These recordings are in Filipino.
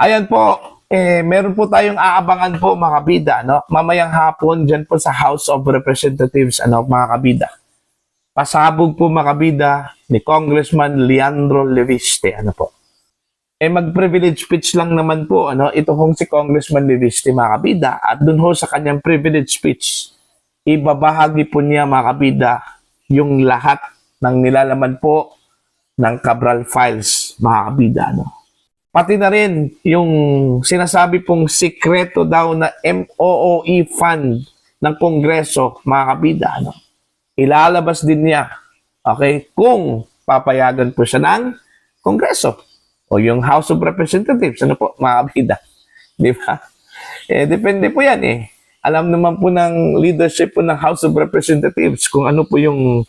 Ayan po, meron po tayong aabangan po mga kabida, no? Mamayang hapon dyan po sa House of Representatives, mga kabida. Pasabog po mga kabida ni Congressman Leandro Leviste, po. Mag-privilege speech lang naman po, ito pong si Congressman Leviste mga kabida. At dun ho sa kanyang privilege speech, ibabahagi po niya mga kabida yung lahat ng nilalaman po ng Cabral Files mga kabida, Pati na rin yung sinasabi pong sikreto daw na MOOE fund ng Kongreso, mga kabida. Ilalabas din niya, okay, kung papayagan po siya ng Kongreso o yung House of Representatives, mga kabida. Di ba? Depende po yan Alam naman po ng leadership po ng House of Representatives kung ano po yung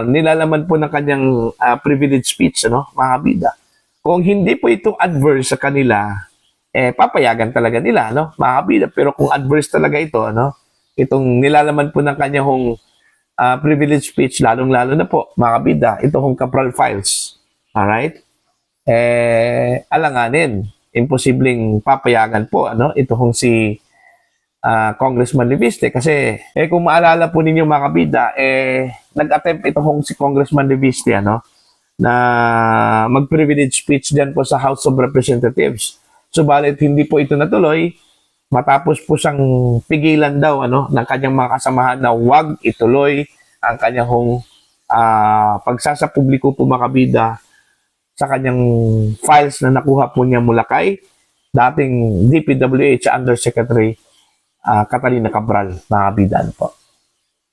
nilalaman po ng kanyang privilege speech, mga kabida. Kung hindi po ito adverse sa kanila, papayagan talaga nila, mga kabida. Pero kung adverse talaga ito, itong nilalaman po ng kanyang privilege speech, lalong-lalo na po, mga kabida, ito hong Cabral Files. Alright? Alanganin. Imposibleng papayagan po, ito hong si Congressman Leviste kasi kung maalala po ninyo mga kabida nag-attempt ito kung si Congressman Leviste na mag-privilege speech diyan po sa House of Representatives. Subalit hindi po ito natuloy matapos po siyang pigilan daw ng kanyang mga kasamahan na wag ituloy ang kanyang pagsasapubliko po mga kabida sa kanyang files na nakuha po niya mula kay dating DPWH Undersecretary Catalina Cabral, mga kabidan po.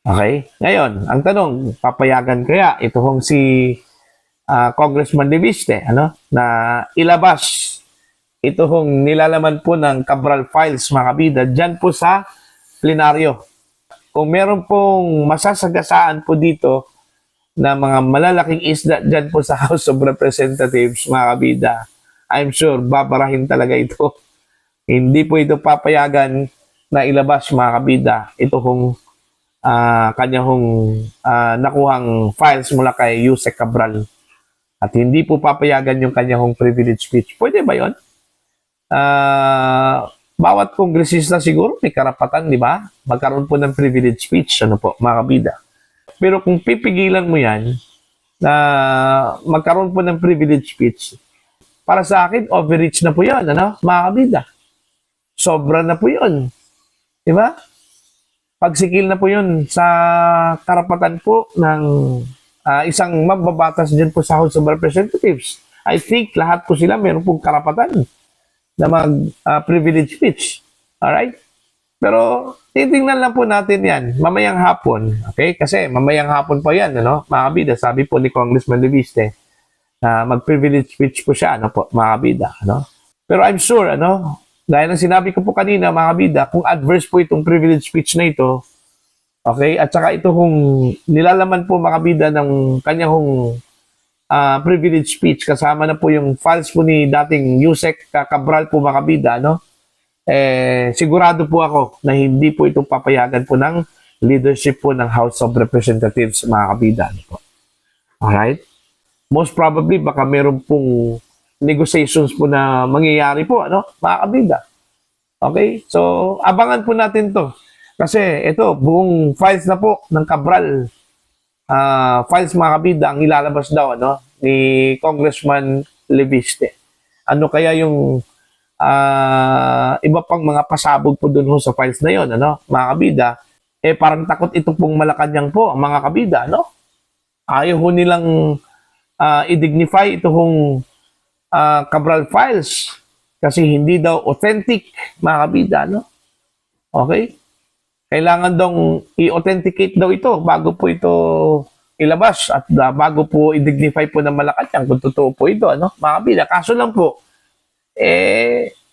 Okay? Ngayon, ang tanong, papayagan kaya ito hong si Congressman Leviste, na ilabas ito hong nilalaman po ng Cabral Files, mga kabida, dyan po sa plenaryo. Kung meron pong masasagasaan po dito na mga malalaking isda dyan po sa House of Representatives, mga kabida, I'm sure babarahin talaga ito. Hindi po ito papayagan na ilabas mga kabida ito kung kanyang nakuhang files mula kay Yusek Cabral at hindi po papayagan yung kanyang privilege speech. Pwede ba yun? Bawat kongresista siguro may karapatan, di ba? Magkaroon po ng privilege speech, mga kabida. Pero kung pipigilan mo yan na magkaroon po ng privilege speech, para sa akin, overreach na po yan, mga kabida. Sobra na po yun. Diba? Pagsikil na po yun sa karapatan po ng isang mababatas dyan po sa House of Representatives. I think lahat po sila meron pong karapatan na mag-privilege speech. Alright? Pero titingnan lang po natin yan mamayang hapon. Okay? Kasi mamayang hapon pa yan, mga kabida. Sabi po ni Congressman Leviste na mag-privilege speech po siya, mga kabida. Pero I'm sure, dahil ang sinabi ko po kanina, mga kabida, kung adverse po itong privilege speech na ito, okay, at saka ito kung nilalaman po mga kabida ng kanyang privilege speech, kasama na po yung files po ni dating Yusek Cabral po mga kabida, sigurado po ako na hindi po itong papayagan po ng leadership po ng House of Representatives, mga kabida. Alright? Most probably, baka meron pong negotiations po na mangyayari po, mga kabida. Okay? So, abangan po natin to. Kasi ito, buong files na po ng Cabral, files mga kabida, ang ilalabas daw, ni Congressman Leviste. Ano kaya yung iba pang mga pasabog po dun sa files na yon, mga kabida? Parang takot ito pong Malacanang po, mga kabida, Ayaw ho nilang i-dignify ito hong Cabral Files kasi hindi daw authentic, mga kabida, Okay? Kailangan daw i-authenticate daw ito bago po ito ilabas at bago po i-dignify po ng Malacanang kung totoo po ito, mga kabida. Kaso lang po,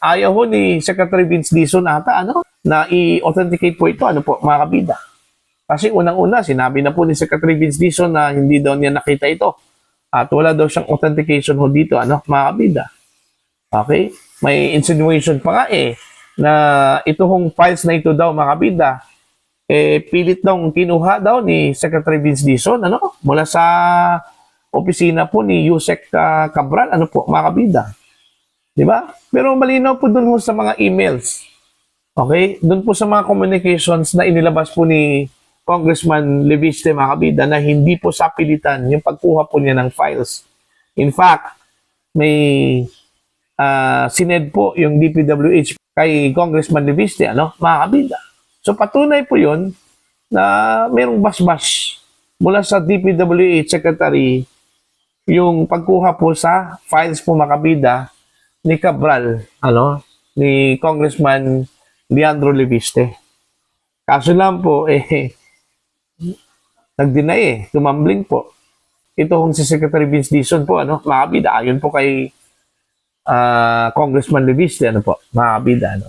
ayaw ho ni Secretary Vince Dizon ata, na i-authenticate po ito, mga kabida. Kasi unang-una, sinabi na po ni Secretary Vince Dizon na hindi daw niya nakita ito. At wala daw siyang authentication ho dito, mga kabida. Okay? May insinuation pa nga na ito hong files na ito daw, mga kabida, pilit daw kinuha daw ni Secretary Vince Dizon, mula sa opisina po ni Yusek Cabral, ano po, mga kabida. Di ba? Pero malinaw po dun ho sa mga emails. Okay? Dun po sa mga communications na inilabas po ni Congressman Leviste, mga kabida, na hindi po sapilitan yung pagkuha po niya ng files. In fact, may sined po yung DPWH kay Congressman Leviste, ano, mga kabida. So patunay po yun na mayroong basbas mula sa DPWH Secretary yung pagkuha po sa files po, mga kabida, ni Cabral, ano, ni Congressman Leandro Leviste. Kaso lang po, nag-deny tumambling po. Ito kung si Secretary Vince Dizon po, ano, mga kabida, ayon po kay Congressman Leviste, ano po, mga kabida, ano.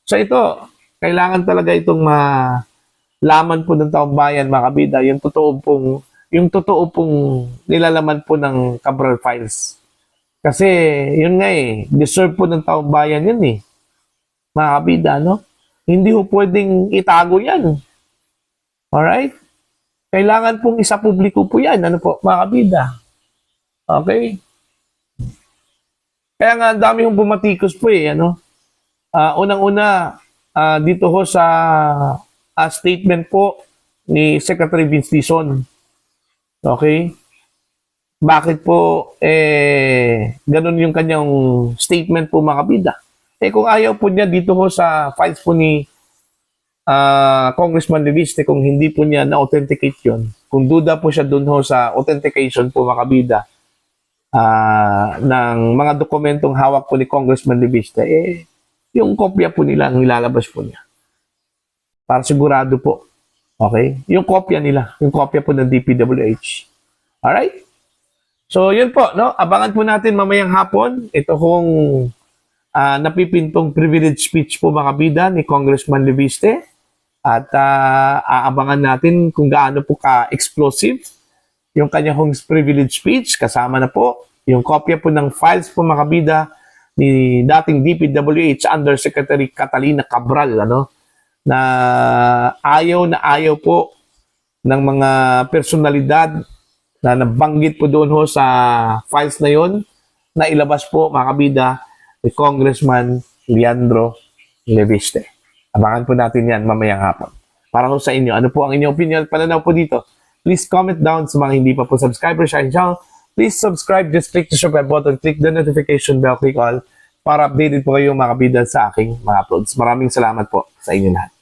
So ito, kailangan talaga itong malaman po ng taong bayan, mga kabida, yung totoo pong nilalaman po ng Cabral files. Kasi, yun nga deserve po ng taong bayan yun mga kabida, no? Hindi po pwedeng itago yan. Alright? Kailangan pong isa publiko po yan, ano po, mga kabida. Okay? Kaya nga, dami yung bumatikos po ano? Unang-una, dito ho sa statement po ni Secretary Vince Dizon. Okay? Bakit po, ganun yung kanyang statement po, mga kabida? Kung ayaw po niya dito ho sa files po ni Congressman Leviste, kung hindi po niya na-authenticate yun, kung duda po siya dun ho sa authentication po, mga kabida, ng mga dokumentong hawak po ni Congressman Leviste, yung kopya po nila ang ilalabas po niya. Para sigurado po. Okay? Yung kopya nila. Yung kopya po ng DPWH. Alright? So, yun po. No? Abangan po natin mamayang hapon. Ito kung napipintong privilege speech po, mga kabida, ni Congressman Leviste. At aabangan natin kung gaano po ka-explosive yung kanyang privilege speech. Kasama na po yung kopya po ng files po, mga kabida, ni dating DPWH Undersecretary Catalina Cabral, ano? Na ayaw po ng mga personalidad na nabanggit po doon ho sa files na yon na ilabas po, mga kabida, ni Congressman Leandro Leviste. Abangan po natin yan mamayang hapon. Para ho sa inyo, ano po ang inyong opinion, pananaw po dito? Please comment down sa mga hindi pa po subscriber sa aking channel. Please subscribe, just click the subscribe button, click the notification bell, click all para updated po kayo, mga kabida, sa aking mga uploads. Maraming salamat po sa inyo lahat.